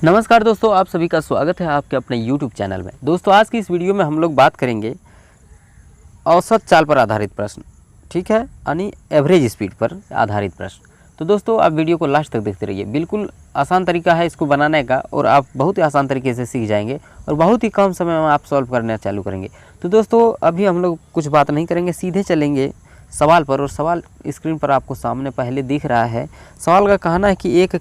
नमस्कार दोस्तों, आप सभी का स्वागत है आपके अपने YouTube चैनल में। दोस्तों आज की इस वीडियो में हम लोग बात करेंगे औसत चाल पर आधारित प्रश्न, ठीक है, यानी एवरेज स्पीड पर आधारित प्रश्न। तो दोस्तों आप वीडियो को लास्ट तक देखते रहिए। बिल्कुल आसान तरीका है इसको बनाने का और आप बहुत ही आसान तरीके से सीख जाएंगे और बहुत ही कम समय में आप सॉल्व करना चालू करेंगे। तो दोस्तों अभी हम लोग कुछ बात नहीं करेंगे, सीधे चलेंगे सवाल पर। और सवाल स्क्रीन पर आपको सामने पहले दिख रहा है। सवाल का कहना है कि एक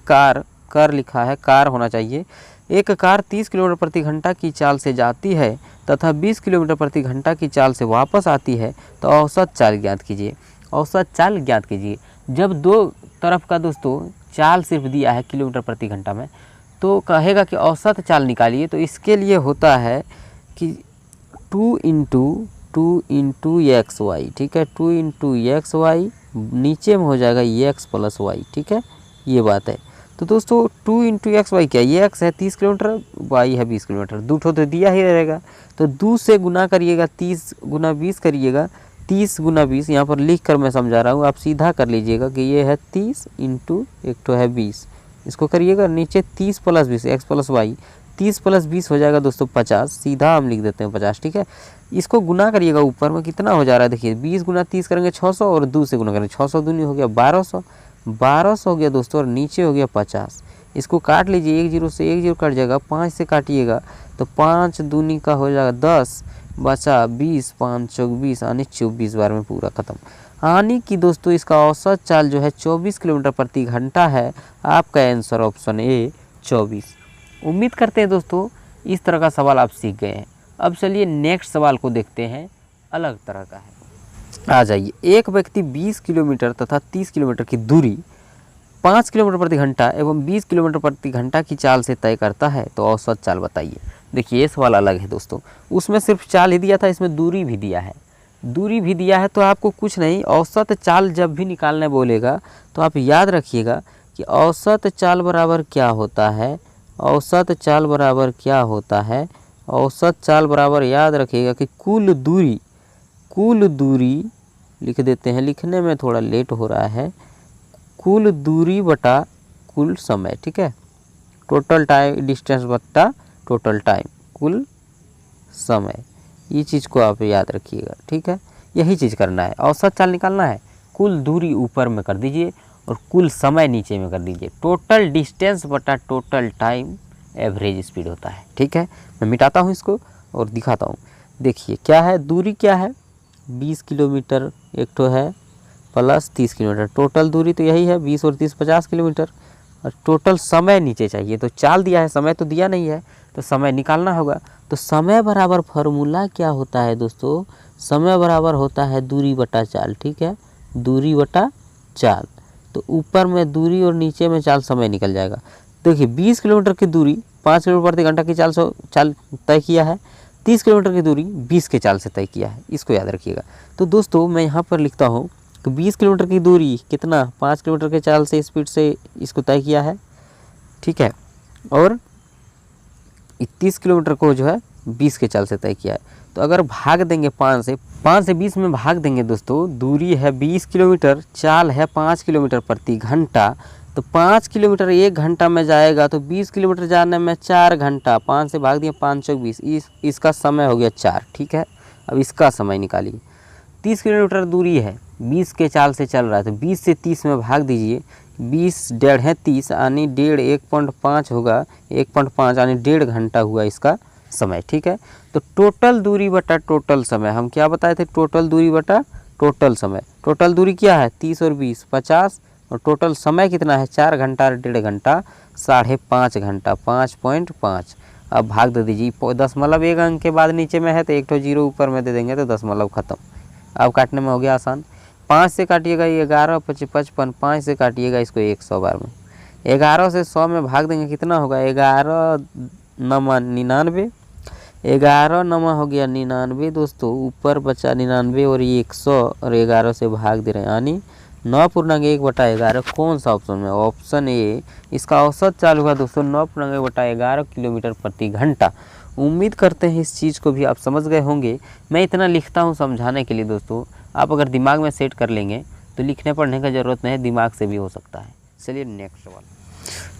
कार लिखा है, कार होना चाहिए। एक कार 30 किलोमीटर प्रति घंटा की चाल से जाती है तथा 20 किलोमीटर प्रति घंटा की चाल से वापस आती है, तो औसत चाल ज्ञात कीजिए। औसत चाल ज्ञात कीजिए। जब दो तरफ का दोस्तों चाल सिर्फ दिया है किलोमीटर प्रति घंटा में, तो कहेगा कि औसत चाल निकालिए। तो इसके लिए होता है कि 2 इंटू एक्स वाई, ठीक है, 2 इंटू एक्स वाई, नीचे में हो जाएगा एक्स प्लस वाई, ठीक है, ये बात है। तो दोस्तों 2 इंटू एक्स वाई क्या, ये एक्स है 30 किलोमीटर, वाई है 20 किलोमीटर, दो तो दिया ही रहेगा। तो 2 से गुना करिएगा, 30 गुना 20 करिएगा, 30 गुना 20 यहाँ पर लिख कर मैं समझा रहा हूँ, आप सीधा कर लीजिएगा कि ये है 30 इंटू एक तो है 20, इसको करिएगा नीचे 30 plus 20 X plus Y, 30 plus 20 हो जाएगा दोस्तों 50, सीधा हम लिख देते हैं 50, ठीक है। इसको गुना करिएगा ऊपर में, कितना हो जा रहा है देखिए, 20 गुना 30 करेंगे 600 और 2 से गुना करेंगे 600 दूनी हो गया 1200 हो गया दोस्तों, और नीचे हो गया 50। इसको काट लीजिए, 1 जीरो से 1 जीरो कट जाएगा, 5 से काटिएगा तो 5 दूनी का हो जाएगा 10, बचा 20, 5 चौक 20, यानी 24 बार में पूरा खत्म। यानी कि दोस्तों इसका औसत चाल जो है 24 किलोमीटर प्रति घंटा है। आपका आंसर ऑप्शन ए 24। उम्मीद करते हैं दोस्तों इस तरह का सवाल आप सीख गए हैं। अब चलिए नेक्स्ट सवाल को देखते हैं, अलग तरह का है। आ जाइए। एक व्यक्ति 20 किलोमीटर तथा 30 किलोमीटर की दूरी 5 किलोमीटर प्रति घंटा एवं 20 किलोमीटर प्रति घंटा की चाल से तय करता है, तो औसत चाल बताइए। देखिए ये सवाल अलग है दोस्तों, उसमें सिर्फ चाल ही दिया था, इसमें दूरी भी दिया है। दूरी भी दिया है तो आपको कुछ नहीं, औसत चाल जब भी निकालने बोलेगा तो आप याद रखिएगा कि औसत चाल बराबर क्या होता है। औसत चाल बराबर क्या होता है, औसत चाल बराबर याद रखिएगा कि कुल दूरी लिख देते हैं, लिखने में थोड़ा लेट हो रहा है, कुल दूरी बटा कुल समय, ठीक है, टोटल टाइम डिस्टेंस बटा टोटल टाइम, कुल समय। ये चीज़ को आप याद रखिएगा, ठीक है, यही चीज़ करना है। औसत चाल निकालना है, कुल दूरी ऊपर में कर दीजिए और कुल समय नीचे में कर दीजिए। टोटल डिस्टेंस बटा टोटल टाइम एवरेज स्पीड होता है, ठीक है। मैं मिटाता हूँ इसको और दिखाता हूँ। देखिए क्या है, दूरी क्या है, 20 किलोमीटर एक तो है प्लस 30 किलोमीटर, टोटल दूरी तो यही है 20 और 30 50 किलोमीटर। और टोटल समय नीचे चाहिए, तो चाल दिया है, समय तो दिया नहीं है, तो समय निकालना होगा। तो समय बराबर फार्मूला क्या होता है दोस्तों, समय बराबर होता है दूरी बटा चाल, ठीक है, दूरी बटा चाल। तो ऊपर में दूरी और नीचे में चाल, समय निकल जाएगा। देखिए 20 किलोमीटर की दूरी 5 किलोमीटर प्रति घंटा की चाल तय किया है, 30 किलोमीटर की दूरी 20 के चाल से तय किया है, इसको याद रखिएगा। तो दोस्तों मैं यहाँ पर लिखता हूँ कि 20 किलोमीटर की दूरी कितना, 5 किलोमीटर के चाल से स्पीड से इसको तय किया है, ठीक है, और 30 किलोमीटर को जो है 20 के चाल से तय किया है। तो अगर भाग देंगे 5 से 20 में भाग देंगे दोस्तों, दूरी है 20 किलोमीटर, चाल है 5 किलोमीटर प्रति घंटा, तो 5 किलोमीटर 1 घंटा में जाएगा, तो 20 किलोमीटर जाने में 4 घंटा, 5 से भाग दिया 5 चौक 20, इसका समय हो गया 4, ठीक है। अब इसका समय निकालिए। 30 किलोमीटर दूरी है, 20 के चाल से चल रहा है, तो 20 से 30 में भाग दीजिए, 20 डेढ़ है 30, यानी डेढ़ 1.5 होगा, 1.5 यानी 1.5 घंटा हुआ इसका समय, ठीक है। तो टोटल दूरी बटा टोटल समय, हम क्या बताए थे, टोटल दूरी बटा टोटल समय। टोटल दूरी क्या है 30 और 20 50, और टोटल समय कितना है 4 घंटा और 1.5 घंटा, 5.5 घंटा, 5.5। अब भाग दे दीजिए, दशमलव 1 अंक के बाद नीचे में है तो एक तो जीरो ऊपर में दे देंगे, तो दशमलव खत्म। अब काटने में हो गया आसान। 5 से काटिएगा 11 55, 5 से काटिएगा इसको 100 बार में, 11 से 100 में भाग देंगे कितना होगा, 11 नमा 99, 11 नमा हो गया 99 दोस्तों, ऊपर बचा 99 और ये 100 और 11 से भाग दे रहे हैं, यानी 9.1/11। कौन सा ऑप्शन में, ऑप्शन ए। इसका औसत चाल हुआ दोस्तों 9.1/11 किलोमीटर प्रति घंटा। उम्मीद करते हैं इस चीज़ को भी आप समझ गए होंगे। मैं इतना लिखता हूँ समझाने के लिए दोस्तों, आप अगर दिमाग में सेट कर लेंगे तो लिखने पढ़ने का ज़रूरत नहीं है, दिमाग से भी हो सकता है। चलिए नेक्स्ट सवाल।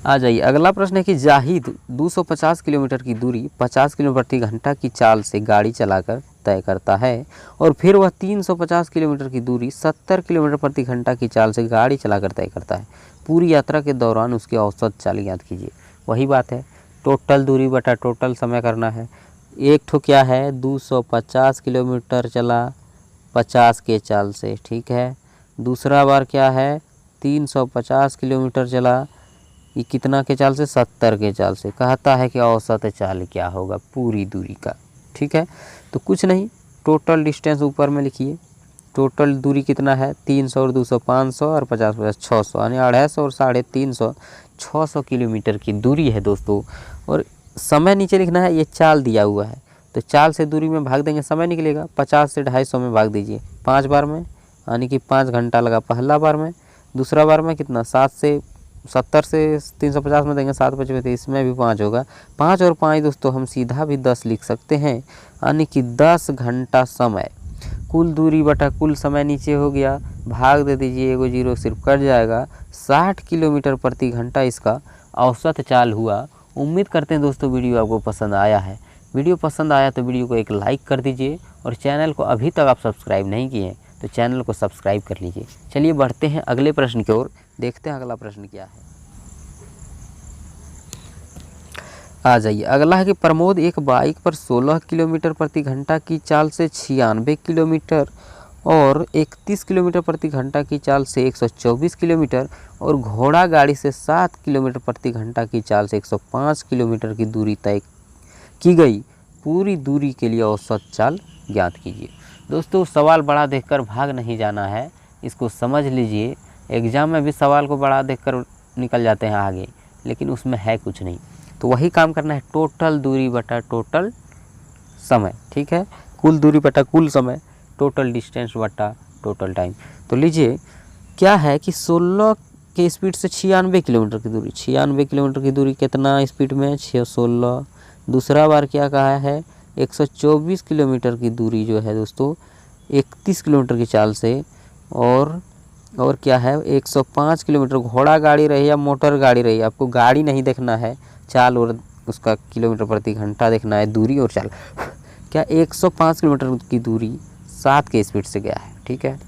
आ जाइए, अगला प्रश्न है कि जाहिद 250 किलोमीटर की दूरी 50 किलोमीटर प्रति घंटा की चाल से गाड़ी चलाकर तय करता है और फिर वह 350 किलोमीटर की दूरी 70 किलोमीटर प्रति घंटा की चाल से गाड़ी चलाकर तय करता है। पूरी यात्रा के दौरान उसकी औसत चाल ज्ञात कीजिए। वही बात है, टोटल दूरी बटा टोटल समय करना है। एक ठो क्या है, 250 किलोमीटर चला 50 के चाल से, ठीक है। दूसरा बार क्या है, 350 किलोमीटर चला, ये कितना के चाल से, 70 के चाल से। कहता है कि औसत चाल क्या होगा पूरी दूरी का, ठीक है। तो कुछ नहीं, टोटल डिस्टेंस ऊपर में लिखिए। टोटल दूरी कितना है, 300 और 200 500 और 50 50 600, यानी 250 और 350 600 किलोमीटर की दूरी है दोस्तों। और समय नीचे लिखना है, ये चाल दिया हुआ है तो चाल से दूरी में भाग देंगे, समय निकलेगा। 50 से 250 में भाग दीजिए 5 बार में, यानी कि 5 घंटा लगा पहला बार में। दूसरा बार में कितना, 70 से 350 में देंगे, 7 5 में, इसमें भी 5 होगा। 5 और 5 दोस्तों हम सीधा भी 10 लिख सकते हैं, यानी कि 10 घंटा समय। कुल दूरी बटा कुल समय नीचे हो गया, भाग दे दीजिए, एगो जीरो सिर्फ कट जाएगा। 60 किलोमीटर प्रति घंटा इसका औसत चाल हुआ। उम्मीद करते हैं दोस्तों वीडियो आपको पसंद आया है। वीडियो पसंद आया तो वीडियो को एक लाइक कर दीजिए और चैनल को अभी तक आप सब्सक्राइब नहीं किए हैं तो चैनल को सब्सक्राइब कर लीजिए। चलिए बढ़ते हैं अगले प्रश्न की ओर, देखते हैं अगला प्रश्न क्या है। आ जाइए, अगला है कि प्रमोद एक बाइक पर 16 किलोमीटर प्रति घंटा की चाल से 96 किलोमीटर और 31 किलोमीटर प्रति घंटा की चाल से 124 किलोमीटर और घोड़ा गाड़ी से 7 किलोमीटर प्रति घंटा की चाल से 105 किलोमीटर की दूरी तय की गई। पूरी दूरी के लिए औसत चाल ज्ञात कीजिए। दोस्तों सवाल बड़ा देखकर भाग नहीं जाना है, इसको समझ लीजिए। एग्ज़ाम में भी सवाल को बड़ा देखकर निकल जाते हैं आगे, लेकिन उसमें है कुछ नहीं। तो वही काम करना है, टोटल दूरी बटा टोटल समय, ठीक है। कुल दूरी बटा कुल समय, टोटल डिस्टेंस बटा टोटल टाइम। तो लीजिए क्या है कि 16 के स्पीड से 96 किलोमीटर की दूरी, 96 किलोमीटर की दूरी कितना स्पीड में, 616। दूसरा बार क्या कहा है, 124 किलोमीटर की दूरी जो है दोस्तों 31 किलोमीटर की चाल से, और क्या है 105 किलोमीटर। घोड़ा गाड़ी रही या मोटर गाड़ी रही, आपको गाड़ी नहीं देखना है, चाल और उसका किलोमीटर प्रति घंटा देखना है, दूरी और चाल। क्या 105 किलोमीटर की दूरी 7 के स्पीड से गया है, ठीक है।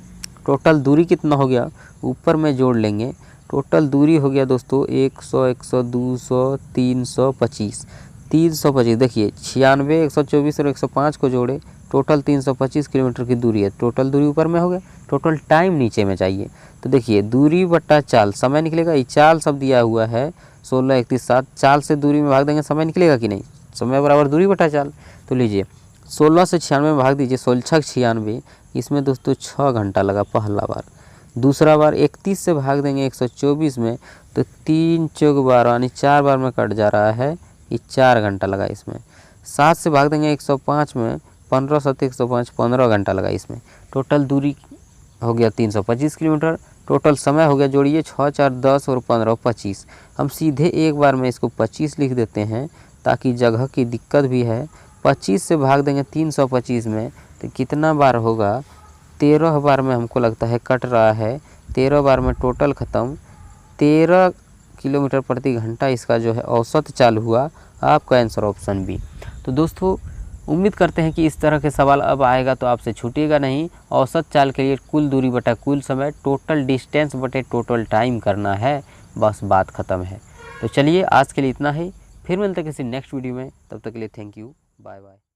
टोटल दूरी कितना हो गया, ऊपर में जोड़ लेंगे। टोटल दूरी हो गया दोस्तों 100 100 200 325 325। देखिए 96 124 और 105 को जोड़े, टोटल 325 किलोमीटर की दूरी है। टोटल दूरी ऊपर में हो गया, टोटल टाइम नीचे में चाहिए। तो देखिए दूरी बट्टा चाल, समय निकलेगा, ये चाल सब दिया हुआ है 16 31 7, चाल से दूरी में भाग देंगे, समय निकलेगा कि नहीं, समय बराबर दूरी बटा चाल। तो लीजिए 16 से 96 में भाग दीजिए, 16 6 96, इसमें दोस्तों 6 घंटा लगा पहला बार। दूसरा बार 31 से भाग देंगे 124 में, तो 3 चौक 12, यानी 4 बार में कट जा रहा है, ये 4 घंटा लगा इसमें। 7 से भाग देंगे 105 में, 15 7 105, 15 घंटा लगा इसमें। टोटल दूरी हो गया 325 किलोमीटर। टोटल समय हो गया, जोड़िए 6 4 10 और 15 25। हम सीधे एक बार में इसको 25 लिख देते हैं ताकि जगह की दिक्कत भी है। 25 से भाग देंगे 325 में, तो कितना बार होगा, 13 बार में हमको लगता है कट रहा है। 13 बार में टोटल ख़त्म। 13 किलोमीटर प्रति घंटा इसका जो है औसत चाल हुआ। आपका आंसर ऑप्शन बी। तो दोस्तों उम्मीद करते हैं कि इस तरह के सवाल अब आएगा तो आपसे छूटेगा नहीं। औसत चाल के लिए कुल दूरी बटा कुल समय, टोटल डिस्टेंस बटे टोटल टाइम करना है, बस बात ख़त्म है। तो चलिए आज के लिए इतना ही, फिर मिलते हैं किसी नेक्स्ट वीडियो में, तब तक के लिए थैंक यू, बाय बाय।